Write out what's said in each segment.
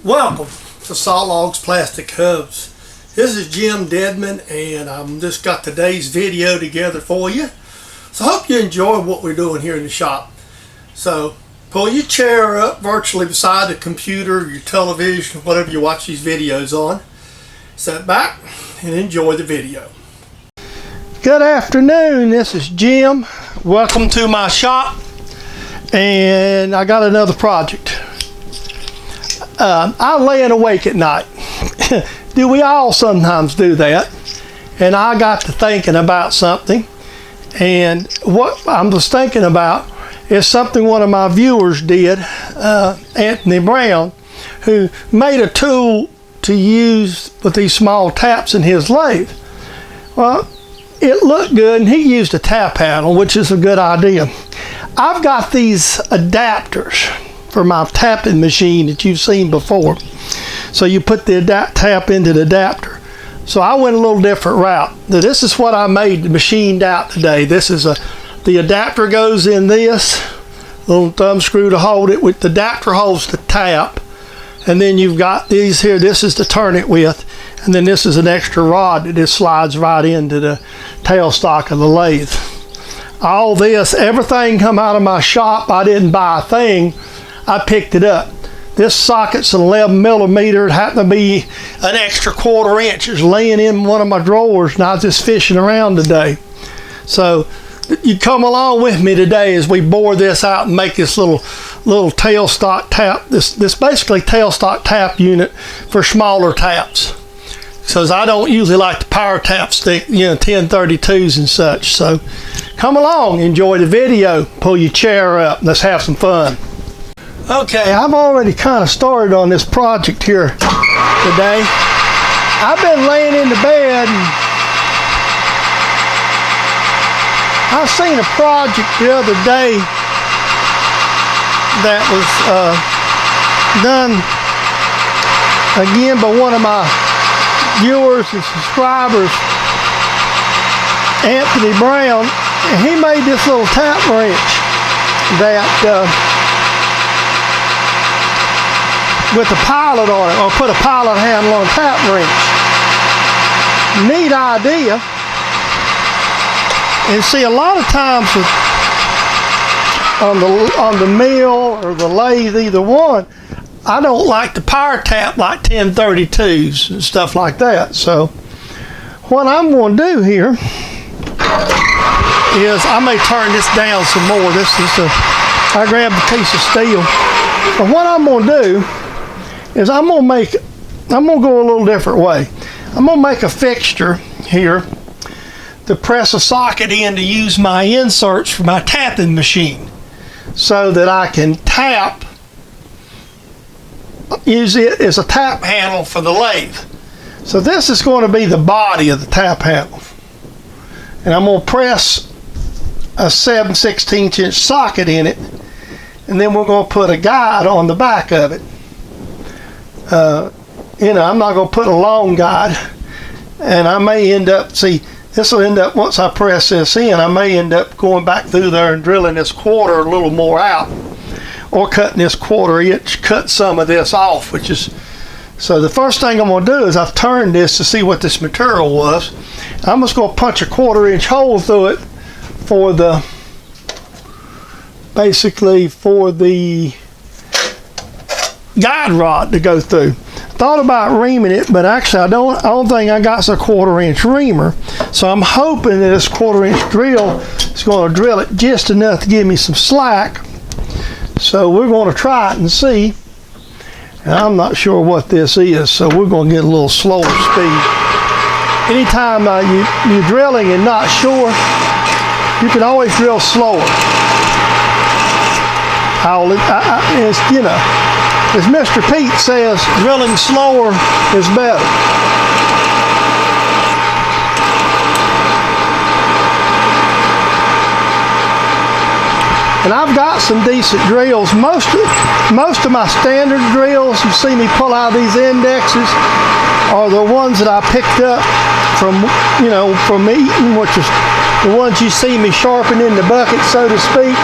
Welcome to Saw Logs Plastic Hubs. This is Jim Deadman, and I've just got today's video together for you. So I hope you enjoy what we're doing here in the shop. So pull your chair up virtually beside the computer, your television, whatever you watch these videos on. Sit back and enjoy the video. Good afternoon, this is Jim. Welcome to my shop, and I got another project. I'm laying awake at night. Do we all sometimes do that? And I got to thinking about something, and what I was thinking about is something one of my viewers did, Anthony Brown, who made a tool to use with these small taps in his lathe. Well, it looked good, and he used a tap handle, which is a good idea. I've got these adapters for my tapping machine that you've seen before. So you put the tap into the adapter. So I went a little different route. Now, this is what I made, machined out today. This is the adapter goes in this little thumb screw to hold it. With the adapter holds the tap, and then you've got these here. This is to turn it with, and then this is an extra rod that just slides right into the tailstock of the lathe. All this, everything come out of my shop. I didn't buy a thing. I picked it up. This socket's an 11 millimeter. It happened to be an extra 1/4 inch. It's laying in one of my drawers, and I was just fishing around today. So you come along with me today as we bore this out and make this little tailstock tap. This basically tailstock tap unit for smaller taps. Because I don't usually like the power tap stick, 1032s and such. So come along, enjoy the video. Pull your chair up. Let's have some fun. Okay, I've already kind of started on this project here today. I've been laying in the bed, and I seen a project the other day that was done again by one of my viewers and subscribers, Anthony Brown, and he made this little tap wrench that with a pilot on it, or put a pilot handle on a tap wrench. Neat idea. And see, a lot of times on the mill or the lathe, either one, I don't like the power tap like 1032s and stuff like that. So what I'm going to do here is I may turn this down some more. I grabbed a piece of steel. But what I'm going to do is I'm going to go a little different way. I'm going to make a fixture here to press a socket in to use my inserts for my tapping machine, so that I can use it as a tap handle for the lathe. So this is going to be the body of the tap handle, and I'm going to press a 7/16 inch socket in it, and then we're going to put a guide on the back of it. I'm not going to put a long guide, and I may end up, this will end up, once I press this in, I may end up going back through there and drilling this 1/4 a little more out, or cutting this 1/4 inch, cut some of this off, so the first thing I'm going to do is I've turned this to see what this material was. I'm just going to punch a 1/4 inch hole through it for the guide rod to go through. Thought about reaming it, but actually I don't think I got a 1/4 inch reamer. So I'm hoping that this 1/4 inch drill is going to drill it just enough to give me some slack. So we're going to try it and see. And I'm not sure what this is, so we're going to get a little slower speed. Anytime you're drilling and not sure, you can always drill slower. As Mr. Pete says, drilling slower is better. And I've got some decent drills. Most of my standard drills, you see me pull out these indexes, are the ones that I picked up from eating, which is the ones you see me sharpen in the bucket, so to speak.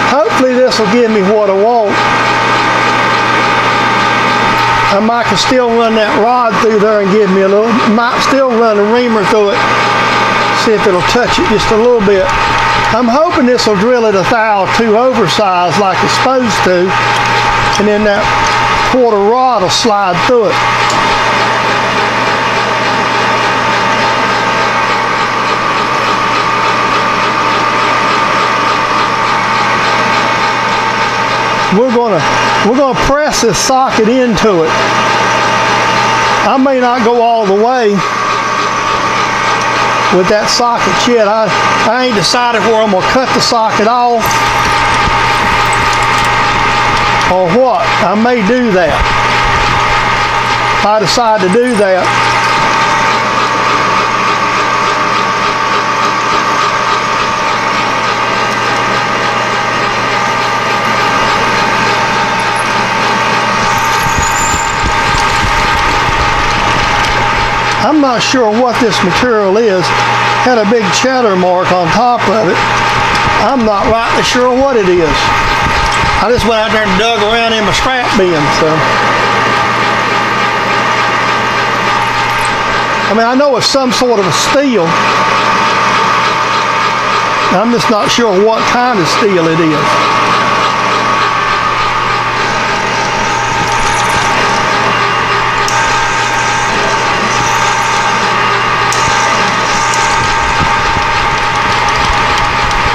Hopefully this will give me what I want. I might can still run that rod through there and give me a little, might still run a reamer through it, see if it'll touch it just a little bit. I'm hoping this will drill it a thou or two oversized like it's supposed to, and then that quarter rod will slide through it. We're gonna press this socket into it. I may not go all the way with that socket yet. I ain't decided where I'm gonna cut the socket off or what. I may do that. If I decide to do that, I'm not sure what this material is. Had a big cheddar mark on top of it. I'm not rightly sure what it is. I just went out there and dug around in my scrap bin, so. I mean, I know it's some sort of a steel. I'm just not sure what kind of steel it is.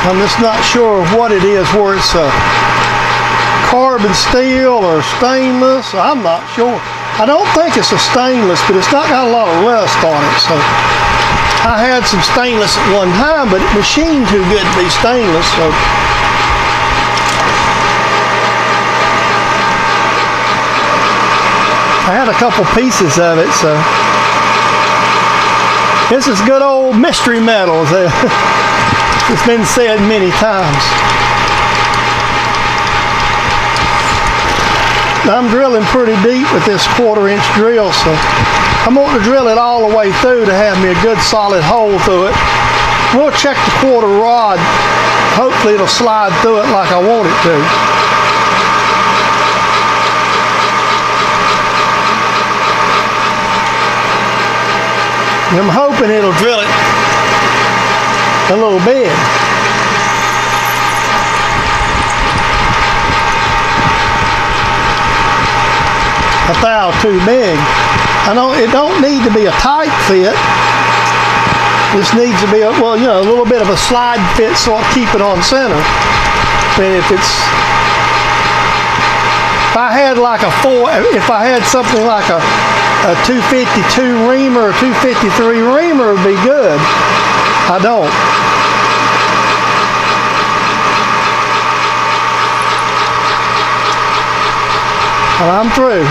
I'm just not sure what it is, where it's carbon steel or stainless. I'm not sure. I don't think it's a stainless, but it's not got a lot of rust on it. So I had some stainless at one time, but it machined too good to be stainless. So I had a couple pieces of it. So this is good old mystery metals. It's been said many times. I'm drilling pretty deep with this 1/4 inch drill, so I'm going to drill it all the way through to have me a good solid hole through it. We'll check the quarter rod. Hopefully it'll slide through it like I want it to. I'm hoping it'll drill it a little big. A thou too big. I know it don't need to be a tight fit. This needs to be a, well, you know, a little bit of a slide fit so I'll keep it on center. But if I had like if I had something like a 252 reamer or 253 reamer, would be good. I don't. And I'm through.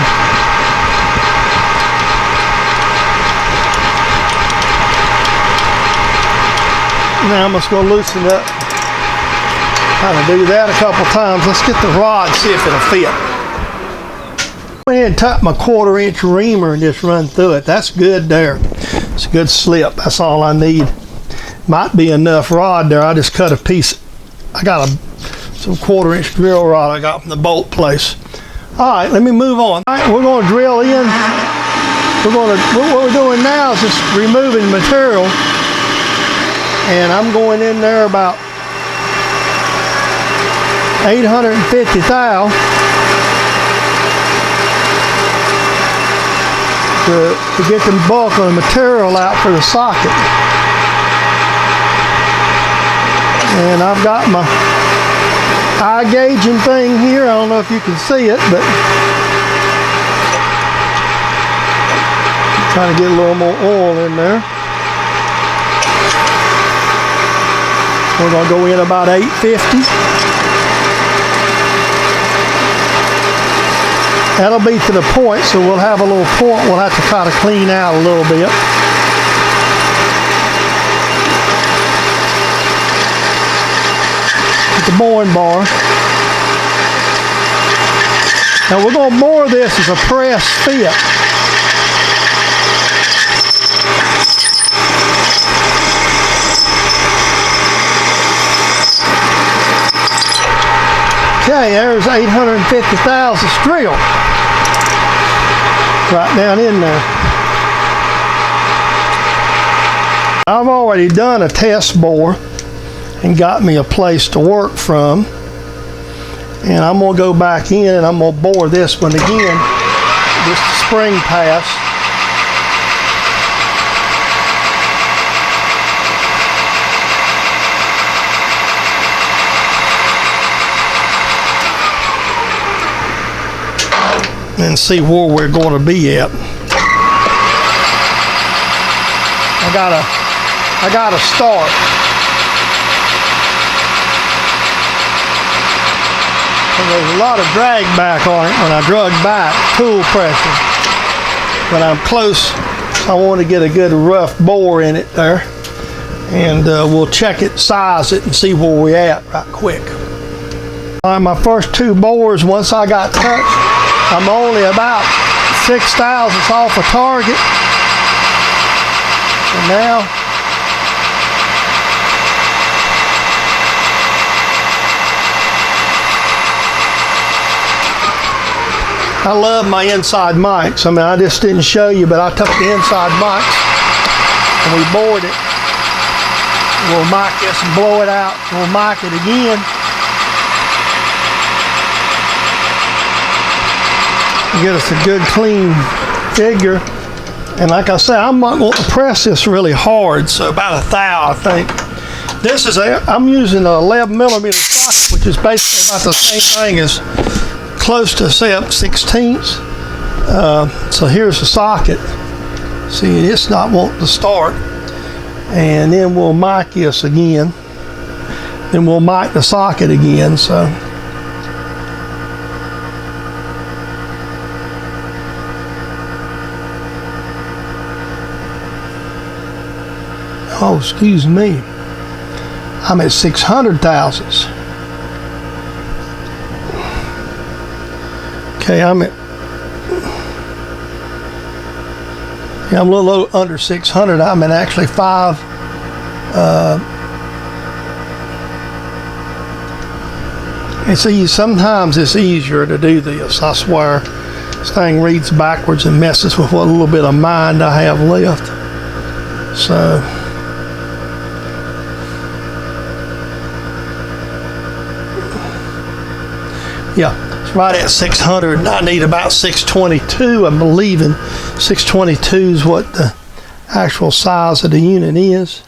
Now I'm just going to loosen up. Kind of do that a couple times. Let's get the rod, see if it'll fit. Went ahead and tuck my 1/4 inch reamer and just run through it. That's good there. It's a good slip. That's all I need. Might be enough rod there. I just cut a piece. I got some 1/4 inch drill rod I got from the bolt place. All right, let me move on. All right, we're going to drill in. What we're doing now is just removing material. And I'm going in there about 850 thou to get the bulk of the material out for the socket. And I've got my eye gauging thing here. I don't know if you can see it, but I'm trying to get a little more oil in there. We're going to go in about 850. That'll be to the point, so we'll have a little point we'll have to try to clean out a little bit. With the boring bar. Now we're going to bore this as a press fit. Okay, there's 850 thousandths drill. right down in there. I've already done a test bore and got me a place to work from. And I'm going to go back in and I'm going to bore this one again, this spring pass. And see where we're going to be at. I gotta start. And there's a lot of drag back on it when I drug back, tool pressure. But I'm close, so I want to get a good rough bore in it there. And we'll check it, size it, and see where we're at right quick. All right, my first two bores, once I got touched, I'm only about 6 thousandths off a target. And now I love my inside mics. I mean, I just didn't show you, but I took the inside mics and we bored it. We'll mic this and blow it out. We'll mic it again. Get us a good clean figure. And like I said, I'm not going to press this really hard, so about 1 thou, I think. This is I'm using an 11mm socket, which is basically about the same thing as close to 6/16. So here's the socket. See, it's not wanting to start. And then we'll mic this again. Then we'll mic the socket again. So. Oh, excuse me. I'm at 600 thousandths. Okay, I'm a little under 600. I'm at actually 5. And see, sometimes it's easier to do this. I swear, this thing reads backwards and messes with what little bit of mind I have left. So. Yeah, it's right at 600, and I need about 622. I'm believing 622 is what the actual size of the unit is.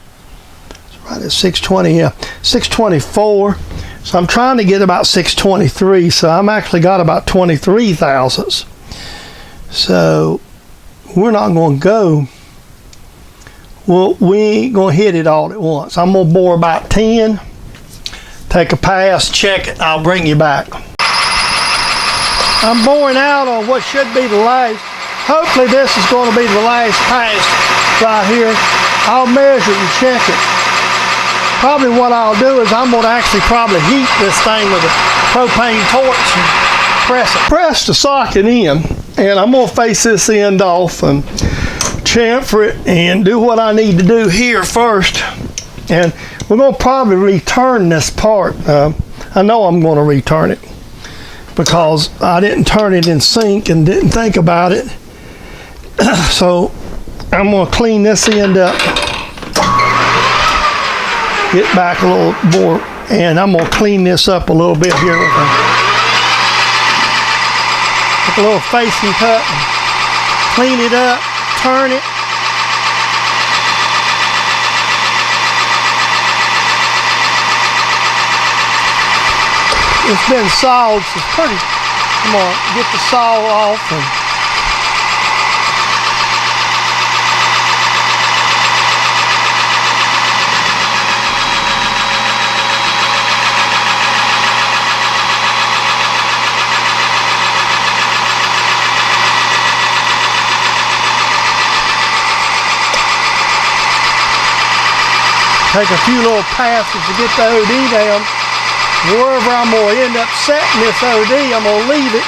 It's right at 620, yeah, 624. So I'm trying to get about 623, so I'm actually got about 23 thousandths. So we're not going to go, well, we ain't going to hit it all at once. I'm going to bore about 10, take a pass, check it, I'll bring you back. I'm boring out on what should be the last. Hopefully this is going to be the last pass right here. I'll measure it and check it. Probably what I'll do is I'm going to actually probably heat this thing with a propane torch and press it. Press the socket in, and I'm going to face this end off and chamfer it and do what I need to do here first. And we're going to probably return this part. I know I'm going to return it, because I didn't turn it in sync and didn't think about it. So I'm going to clean this end up, get back a little more, and I'm going to clean this up a little bit here with a little facing cut, and clean it up, turn it. It's been sawed, so it's pretty. I'm going to get the saw off and take a few little passes to get the OD down. Wherever I'm going to end up setting this OD, I'm going to leave it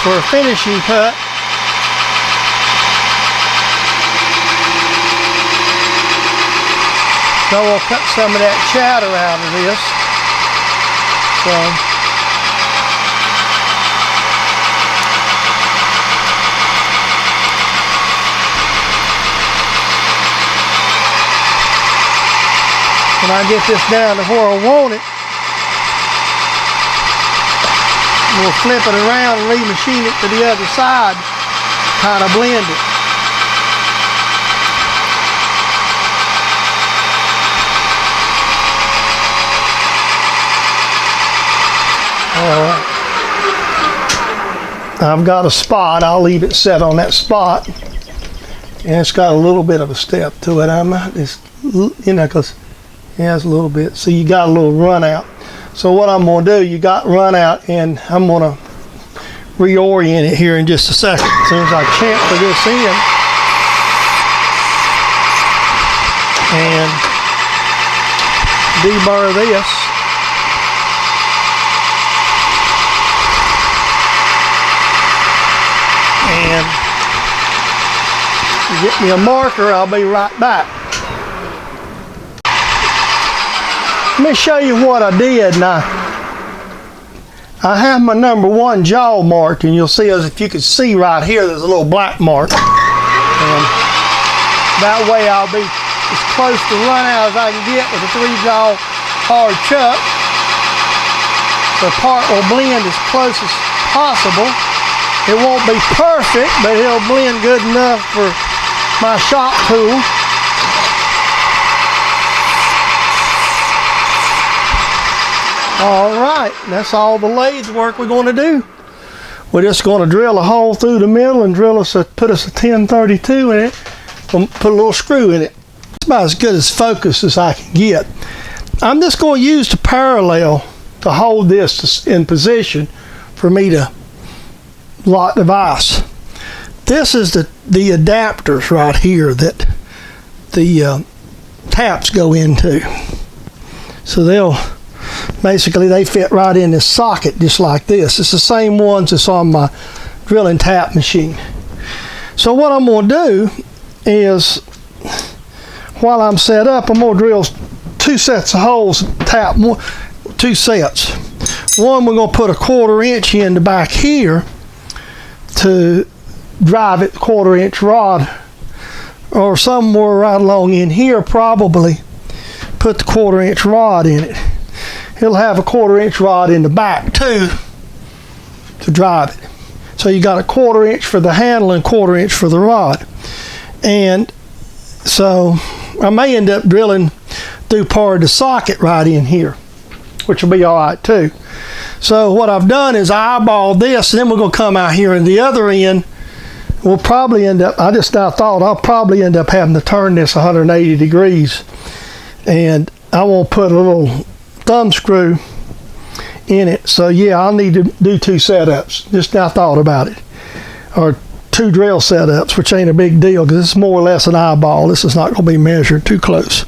for a finishing cut. So we'll cut some of that chatter out of this. So When I get this down to where I want it, we'll flip it around and remachine it to the other side, kind of blend it. Alright. I've got a spot. I'll leave it set on that spot. And it's got a little bit of a step to it. I might just, you know, because it has a little bit. So you got a little run out. So what I'm going to do, you got run out, and I'm going to reorient it here in just a second. As soon as I chamfer this in and deburr this. And get me a marker, I'll be right back. Let me show you what I did. Now, I have my number 1 jaw marked, and you'll see, as if you can see right here, there's a little black mark. And that way I'll be as close to run out as I can get with a 3-jaw hard chuck. The part will blend as close as possible. It won't be perfect, but it'll blend good enough for my shop tool. All right, that's all the lathe work we're going to do. We're just going to drill a hole through the middle and put us a 1032 in it, and put a little screw in it. It's about as good as focus as I can get. I'm just going to use the parallel to hold this in position for me to lock the vise. This is the adapters right here that the taps go into. So they fit right in this socket just like this. It's the same ones that's on my drilling tap machine. So what I'm going to do is, while I'm set up, I'm going to drill 2 sets of holes, tap 2 sets. One, we're going to put a 1/4 inch in the back here to drive it, 1/4 inch rod, or somewhere right along in here, probably put the 1/4 inch rod in it. It'll have a 1/4 inch rod in the back too to drive it. So you got a 1/4 inch for the handle and 1/4 inch for the rod. And so I may end up drilling through part of the socket right in here, which will be all right too. So what I've done is I eyeballed this, and then we're going to come out here, and the other end we'll probably end up, I'll probably end up having to turn this 180 degrees, and I won't put a little thumb screw in it. So yeah, I'll need to do 2 setups. Just now thought about it, or 2 drill setups, which ain't a big deal because it's more or less an eyeball. This is not going to be measured too close.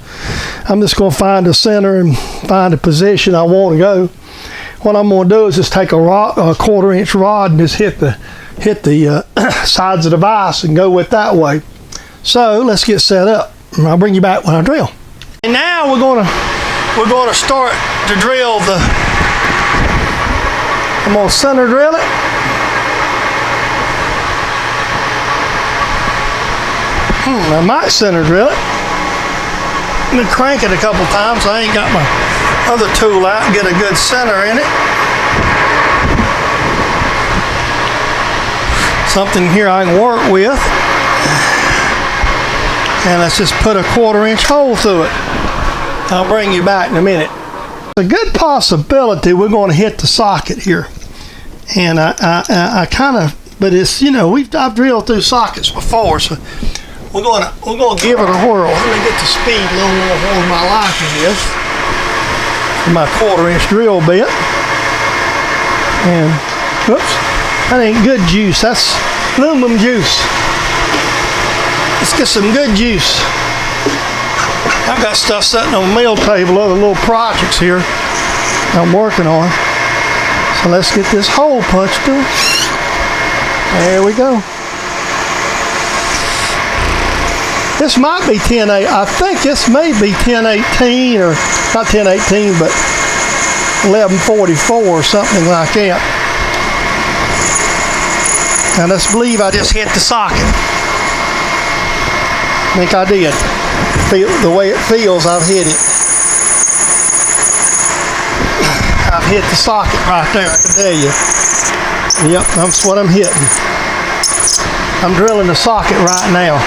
I'm just going to find the center and find the position I want to go. What I'm going to do is just take a 1/4 inch rod and just hit the sides of the vise and go with that way. So let's get set up, and I'll bring you back when I drill. And now we're going to start to drill the. I'm going to center drill it. I might center drill it. Let me crank it a couple times. I ain't got my other tool out and get a good center in it. Something here I can work with. And let's just put a 1/4 inch hole through it. I'll bring you back in a minute. A good possibility we're going to hit the socket here. And I kind of, but it's, you know, I've drilled through sockets before, so we're going to give it a whirl. Let me get the speed a little more where my liking is. My 1/4 inch drill bit. And whoops, that ain't good juice. That's aluminum juice. Let's get some good juice. I've got stuff sitting on the mill table, other little projects here I'm working on. So let's get this hole punched through. There we go. This might be 10/8. I think this may be 10/18, or not 10/18, but 11/44 or something like that. Now let's believe I just hit the socket. I think I did. The way it feels, I've hit it. hit the socket right there, I can tell you. Yep, that's what I'm hitting. I'm drilling the socket right now.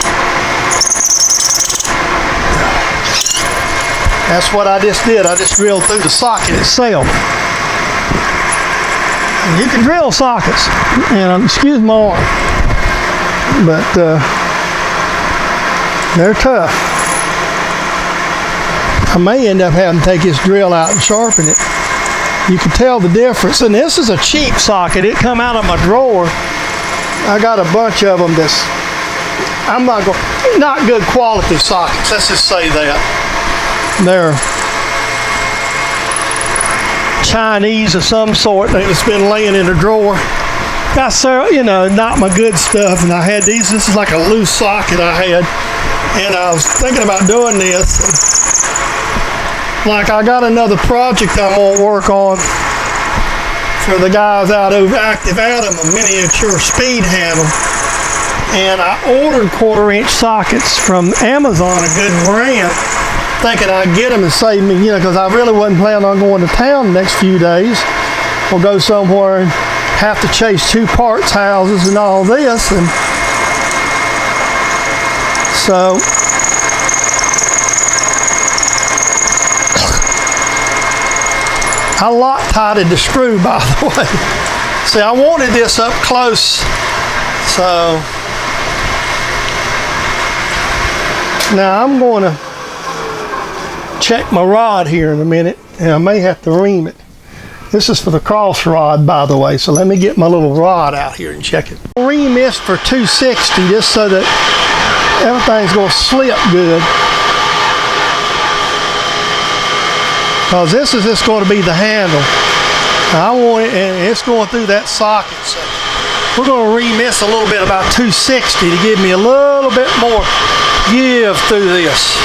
That's what I just did. I just drilled through the socket itself. And you can drill sockets, and excuse my arm, but they're tough. I may end up having to take this drill out and sharpen it. You can tell the difference. And this is a cheap socket. It come out of my drawer. I got a bunch of them that's, not good quality sockets. Let's just say that. They're Chinese of some sort that's been laying in a drawer. Got, not my good stuff. And I had these. This is like a loose socket I had. And I was thinking about doing this. Like, I got another project I'm going to work on for the guys out over Active Atom, a miniature speed handle. And I ordered 1/4-inch sockets from Amazon, a good brand, thinking I'd get them and save me, because I really wasn't planning on going to town the next few days. Or go somewhere and have to chase 2 parts houses and all this. And so I Loctited the screw, by the way. See, I wanted this up close, so now I'm going to check my rod here in a minute, and I may have to ream it. This is for the cross rod, by the way, so let me get my little rod out here and check it. I'll ream this for 260 just so that everything's going to slip good. Because this is just going to be the handle. I want it, and it's going through that socket. So we're going to ream this a little bit, about 260, to give me a little bit more give through this.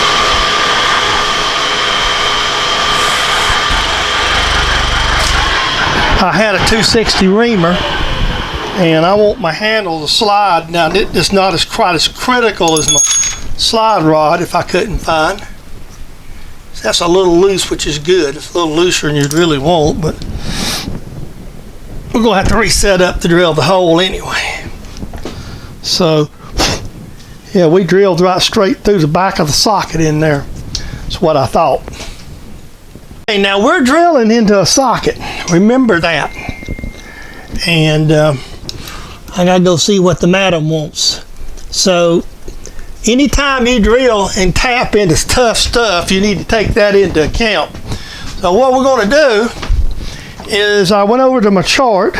I had a 260 reamer, and I want my handle to slide. Now, it's not quite as critical as my slide rod, if I couldn't find. That's a little loose, which is good. It's a little looser than you'd really want, but we're going to have to reset up to drill the hole anyway. So, yeah, we drilled right straight through the back of the socket in there. That's what I thought. Okay, now we're drilling into a socket. Remember that. And I got to go see what the madam wants. So, anytime you drill and tap into tough stuff, you need to take that into account. So what we're going to do is, I went over to my chart.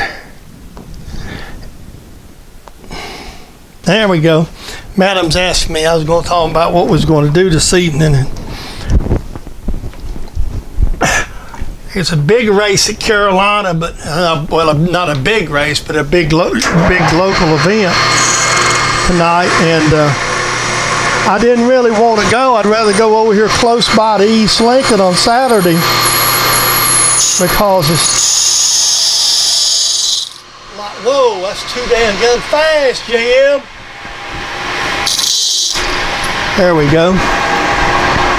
There we go. Madam's asked me, I was going to talk about what we was going to do this evening. It's a big race at Carolina, but well, not a big race, but a big local event tonight, and I didn't really want to go. I'd rather go over here close by to East Lincoln on Saturday, because it's like, whoa, that's too damn good fast, Jim. There we go.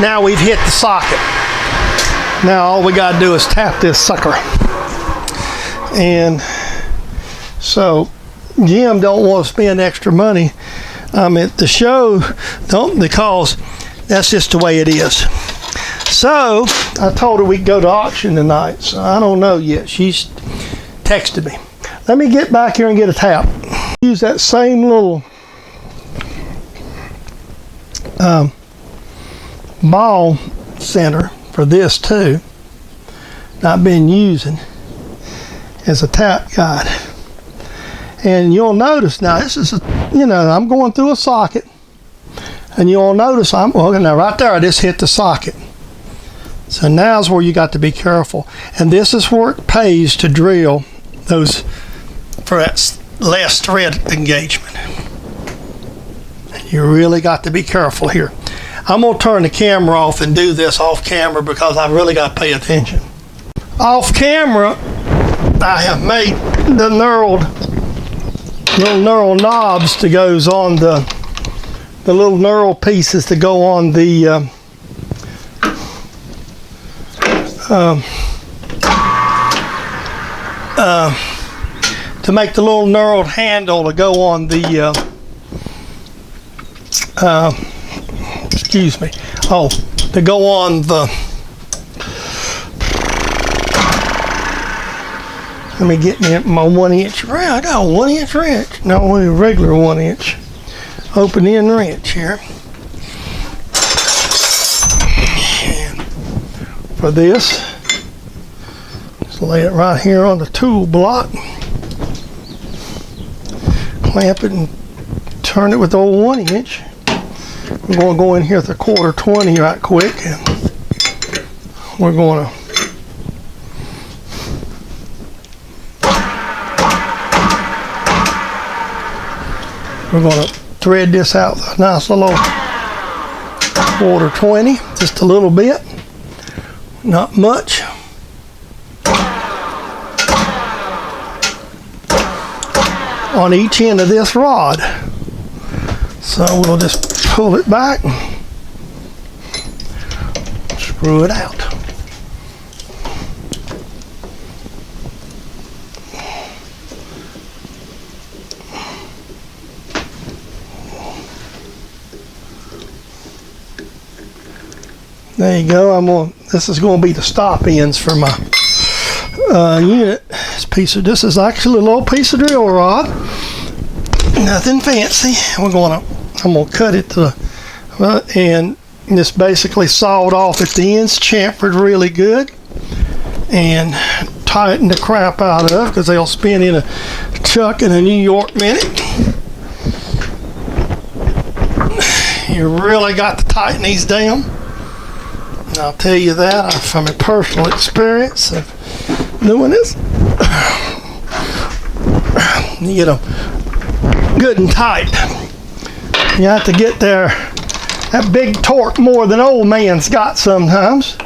Now we've hit the socket. Now all we got to do is tap this sucker. And so Jim don't want to spend extra money at the show, because that's just the way it is. So I told her we'd go to auction tonight, so I don't know yet. She's texted me. Let me get back here and get a tap. Use that same little ball center for this too. I've been using as a tap guide. And you'll notice now, this is I'm going through a socket, and you'll notice now right there I just hit the socket. So now's where you got to be careful, and this is where it pays to drill those for that less thread engagement. You really got to be careful here. I'm going to turn the camera off and do this off camera, because I really got to pay attention. Off camera, I have made the little knurled knobs that goes on the little knurled pieces that go on the to make the little knurled handle to go on the excuse me, to go on the, let me get me my 1-inch wrench. I got a 1-inch wrench, no, a regular 1-inch open end wrench here. And for this, just lay it right here on the tool block, clamp it and turn it with the old 1-inch. We're going to go in here with a 1/4 right quick, and we're going to thread this out with a nice little 1/4, just a little bit, not much. On each end of this rod. So we'll just pull it back, screw it out. There you go. This is going to be the stop ends for my unit. This is actually a little piece of drill rod. Nothing fancy. I'm going to cut it and this basically sawed off at the ends, chamfered really good, and tighten the crap out of, because they'll spin in a chuck in a New York minute. You really got to tighten these down. And I'll tell you that from a personal experience of doing this. You get them good and tight. You have to get that big torque more than old man's got sometimes.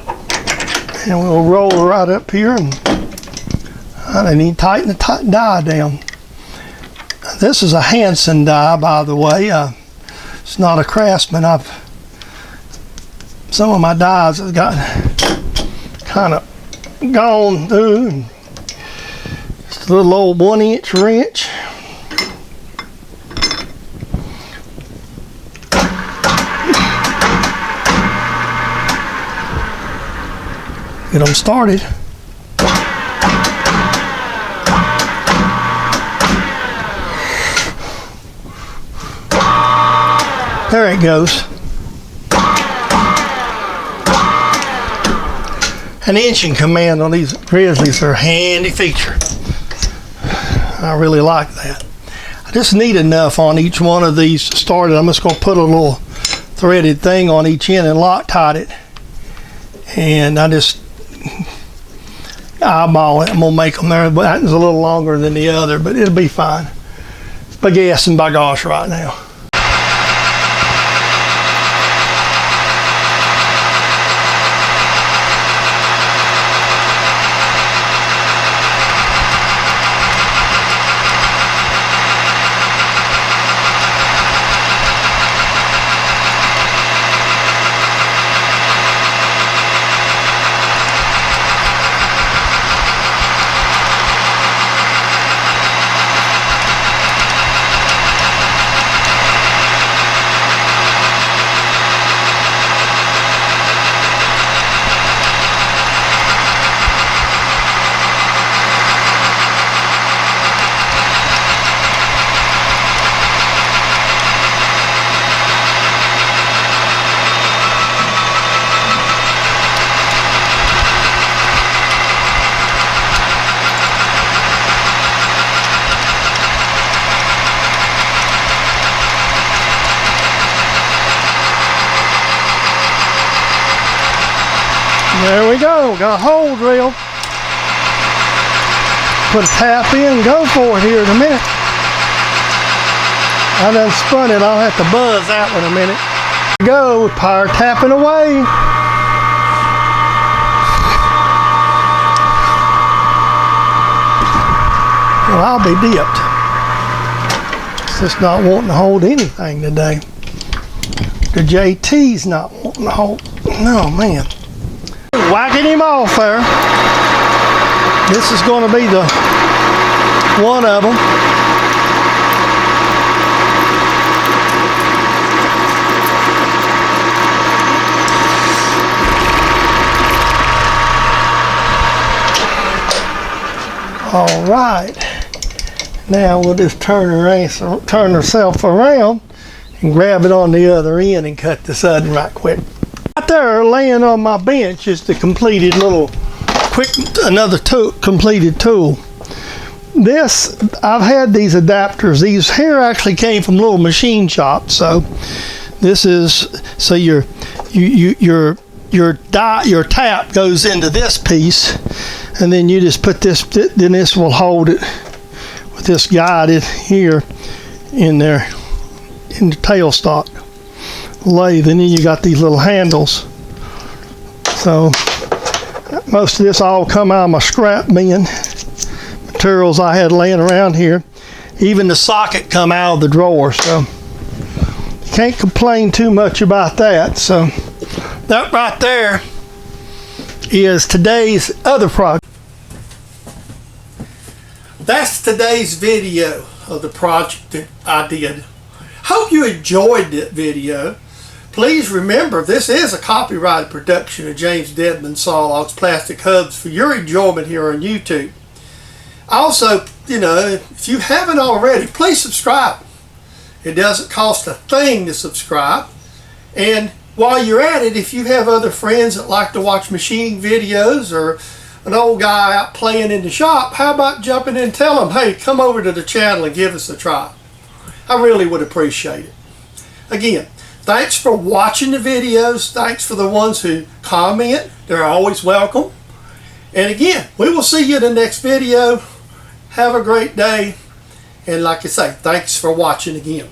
And we'll roll right up here, and I need to tighten the die down. This is a Hansen die, by the way. It's not a Craftsman. Some of my dies have got kind of gone through. Just a little old 1-inch wrench. Get them started. There it goes. An inching command on these Grizzlies are a handy feature. I really like that. I just need enough on each one of these started. I'm just going to put a little threaded thing on each end and Loctite it. And I just eyeball it. I'm going to make them there. But that is a little longer than the other, but it'll be fine. By guessing, by gosh, right now. There we go, got a hole drill. Put a tap in, go for it here in a minute. I done spun it, I'll have to buzz that one a minute. There we go, power tapping away. Well, I'll be dipped. It's just not wanting to hold anything today. The JT's not wanting to hold, no man. Whacking him off there. This is going to be the one of them. All right, now we'll just turn herself around and grab it on the other end and cut this sudden right quick. Right there, laying on my bench, is the completed another completed tool. This, I've had these adapters. These here actually came from little machine shops. So this is, so your tap goes into this piece, and then you just put this, then this will hold it with this guided here in there in the tailstock lathe. And then you got these little handles. So most of this all come out of my scrap bin materials I had laying around here. Even the socket come out of the drawer, so you can't complain too much about that. So that right there is today's other project. That's today's video of the project that I did. Hope you enjoyed that video. Please remember, this is a copyrighted production of James Dedman Sawlogs Plastic Hubs for your enjoyment here on YouTube. Also, if you haven't already, please subscribe. It doesn't cost a thing to subscribe. And while you're at it, if you have other friends that like to watch machine videos, or an old guy out playing in the shop, how about jumping in and tell them, hey, come over to the channel and give us a try. I really would appreciate it. Again, thanks for watching the videos. Thanks for the ones who comment. They're always welcome. And again, we will see you in the next video. Have a great day. And like I say, thanks for watching again.